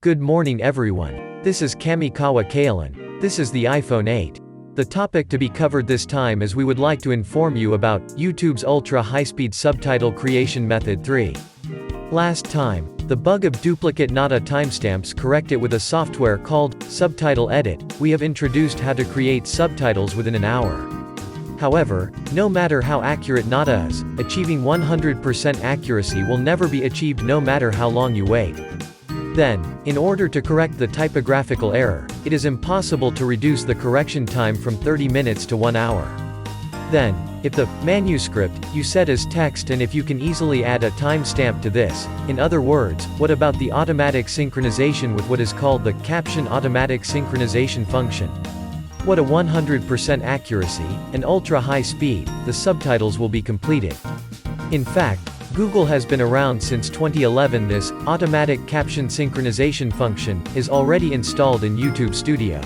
Good morning everyone. This is Kamikawa Kalen. This is the iPhone 8. The topic to be covered this time is we would like to inform you about YouTube's ultra high-speed subtitle creation method 3. Last time, the bug of duplicate nada timestamps corrected with a software called Subtitle Edit. We have introduced how to create subtitles within an hour. However, no matter how accurate nada is, achieving 100% accuracy will never be achieved no matter how long you wait. Then, in order to correct the typographical error, it is impossible to reduce the correction time from 30 minutes to 1 hour. Then, if the manuscript you set as text and if you can easily add a timestamp to this, in other words, what about the automatic synchronization with what is called the caption automatic synchronization function? What a 100% accuracy, and ultra high speed, the subtitles will be completed. In fact, Google has been around since 2011. This automatic caption synchronization function is already installed in YouTube Studio.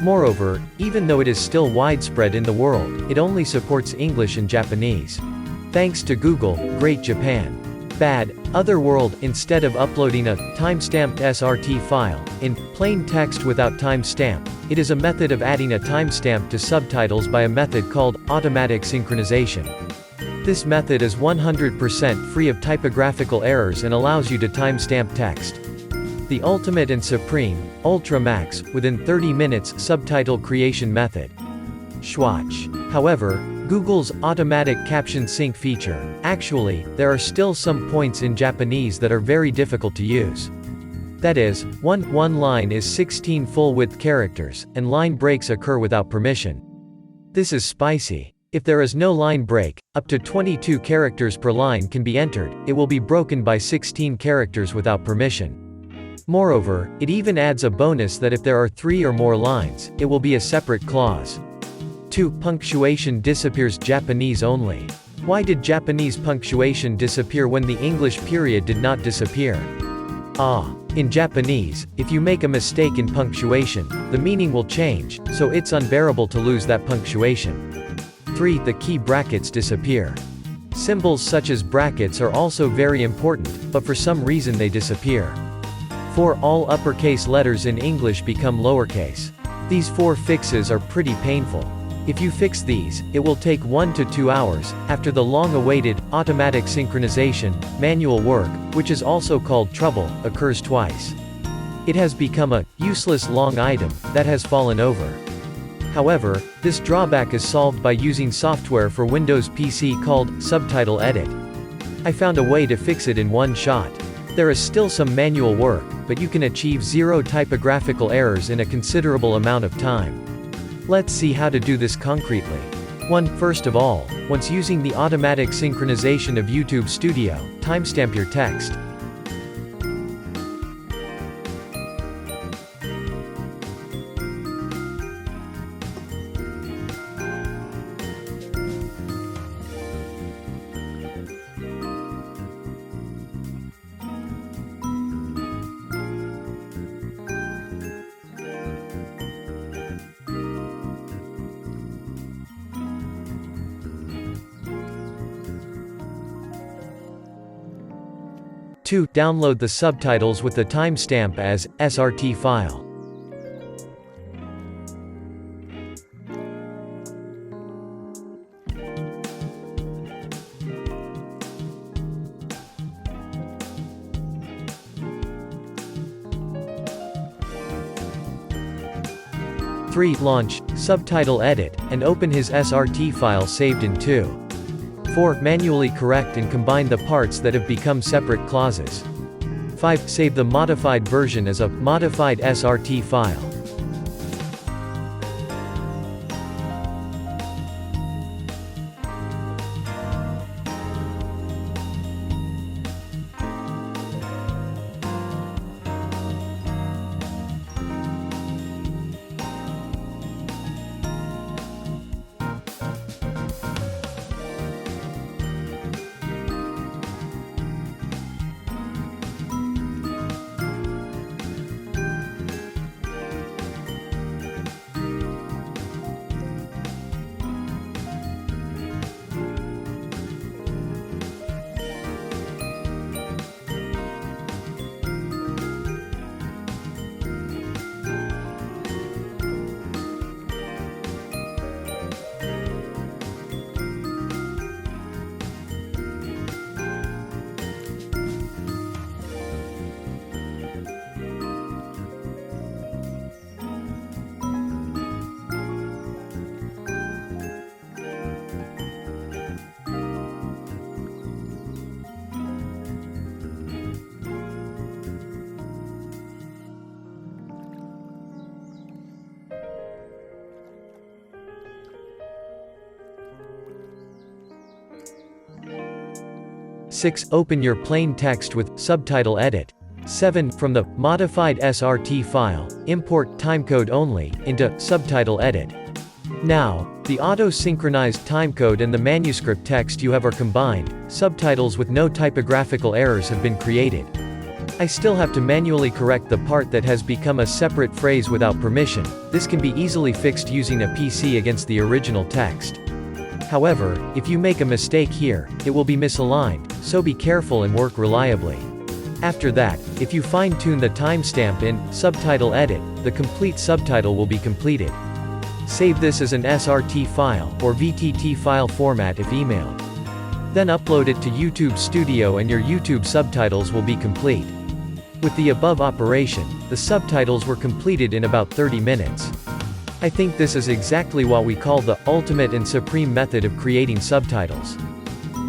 Moreover, even though it is still widespread in the world, it only supports English and Japanese. Thanks to Google, Great Japan. Bad, Otherworld. Instead of uploading a timestamped SRT file in plain text without timestamp, it is a method of adding a timestamp to subtitles by a method called automatic synchronization. This method is 100% free of typographical errors and allows you to timestamp text. The ultimate and supreme, ultra max, within 30 minutes subtitle creation method. Swatch. However, Google's automatic caption sync feature, actually, there are still some points in Japanese that are very difficult to use. That is, one line is 16 full-width characters, and line breaks occur without permission. This is spicy. If there is no line break, up to 22 characters per line can be entered. It will be broken by 16 characters without permission. Moreover, it even adds a bonus that if there are 3 or more lines, it will be a separate clause. 2. Punctuation disappears. Japanese only. Why did Japanese punctuation disappear when the English period did not disappear? In Japanese, if you make a mistake in punctuation, the meaning will change, so it's unbearable to lose that punctuation. 3. The key brackets disappear. Symbols such as brackets are also very important, but for some reason they disappear. 4. All uppercase letters in English become lowercase. These 4 fixes are pretty painful. If you fix these, it will take 1 to 2 hours, after the long-awaited, automatic synchronization, manual work, which is also called trouble, occurs twice. It has become a useless long item that has fallen over. However, this drawback is solved by using software for Windows PC called Subtitle Edit. I found a way to fix it in one shot. There is still some manual work, but you can achieve 0 typographical errors in a considerable amount of time. Let's see how to do this concretely. 1. First of all, once using the automatic synchronization of YouTube Studio, timestamp your text. Two. Download the subtitles with the timestamp as SRT file. Three. Launch Subtitle Edit and open his SRT file saved in 2. 4. Manually correct and combine the parts that have become separate clauses. 5. Save the modified version as a modified SRT file. 6. Open your plain text with Subtitle Edit. 7. From the modified SRT file, import timecode only into Subtitle Edit. Now, the auto-synchronized timecode and the manuscript text you have are combined. Subtitles with no typographical errors have been created. I still have to manually correct the part that has become a separate phrase without permission. This can be easily fixed using a PC against the original text. However, if you make a mistake here, it will be misaligned, so be careful and work reliably. After that, if you fine-tune the timestamp in Subtitle Edit, the complete subtitle will be completed. Save this as an SRT file, or VTT file format if emailed. Then upload it to YouTube Studio and your YouTube subtitles will be complete. With the above operation, the subtitles were completed in about 30 minutes. I think this is exactly what we call the ultimate and supreme method of creating subtitles.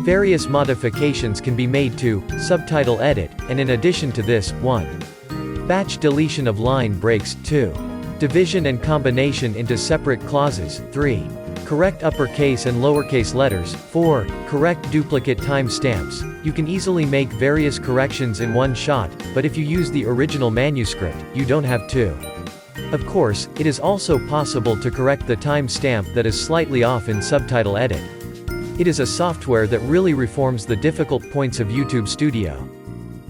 Various modifications can be made to Subtitle Edit, and in addition to this, 1. Batch deletion of line breaks, 2. Division and combination into separate clauses, 3. Correct uppercase and lowercase letters, 4. Correct duplicate timestamps. You can easily make various corrections in one shot, but if you use the original manuscript, you don't have to. Of course, it is also possible to correct the timestamp that is slightly off in Subtitle Edit. It is a software that really reforms the difficult points of YouTube Studio.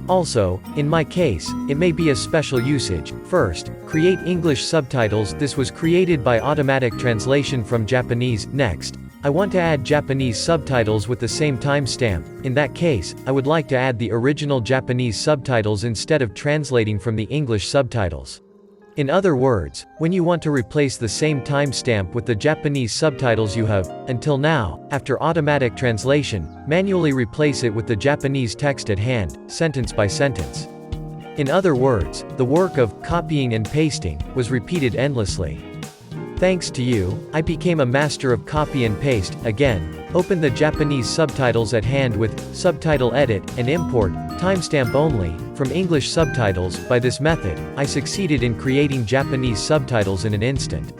Also, in my case, it may be a special usage. First, create English subtitles. This was created by automatic translation from Japanese. Next, I want to add Japanese subtitles with the same timestamp. In that case, I would like to add the original Japanese subtitles instead of translating from the English subtitles. In other words, when you want to replace the same timestamp with the Japanese subtitles you have, until now, after automatic translation, manually replace it with the Japanese text at hand, sentence by sentence. In other words, the work of copying and pasting was repeated endlessly. Thanks to you, I became a master of copy and paste. Again, open the Japanese subtitles at hand with Subtitle Edit and import timestamp only from English subtitles. By this method, I succeeded in creating Japanese subtitles in an instant.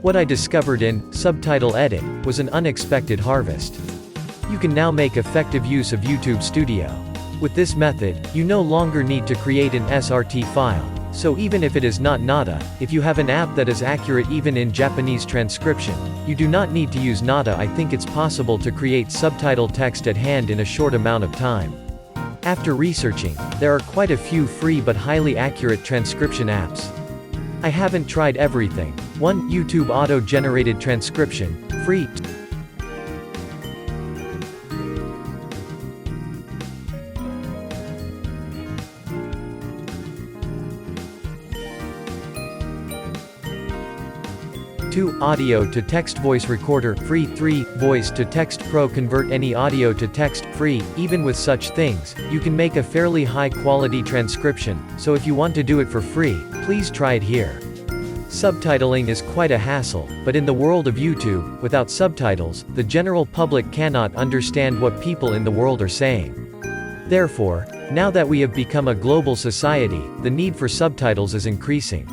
What I discovered in Subtitle Edit was an unexpected harvest. You can now make effective use of YouTube Studio. With this method, you no longer need to create an SRT file. So even if it is not Nada, if you have an app that is accurate even in Japanese transcription, you do not need to use Nada. I think it's possible to create subtitle text at hand in a short amount of time. After researching, there are quite a few free but highly accurate transcription apps. I haven't tried everything. 1. YouTube Auto-Generated Transcription, free. 2. Audio to Text Voice Recorder, free. 3. Voice to Text Pro. Convert any audio to text, free. Even with such things, you can make a fairly high-quality transcription, so if you want to do it for free, please try it here. Subtitling is quite a hassle, but in the world of YouTube, without subtitles, the general public cannot understand what people in the world are saying. Therefore, now that we have become a global society, the need for subtitles is increasing.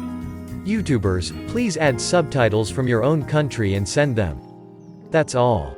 YouTubers, please add subtitles from your own country and send them. That's all.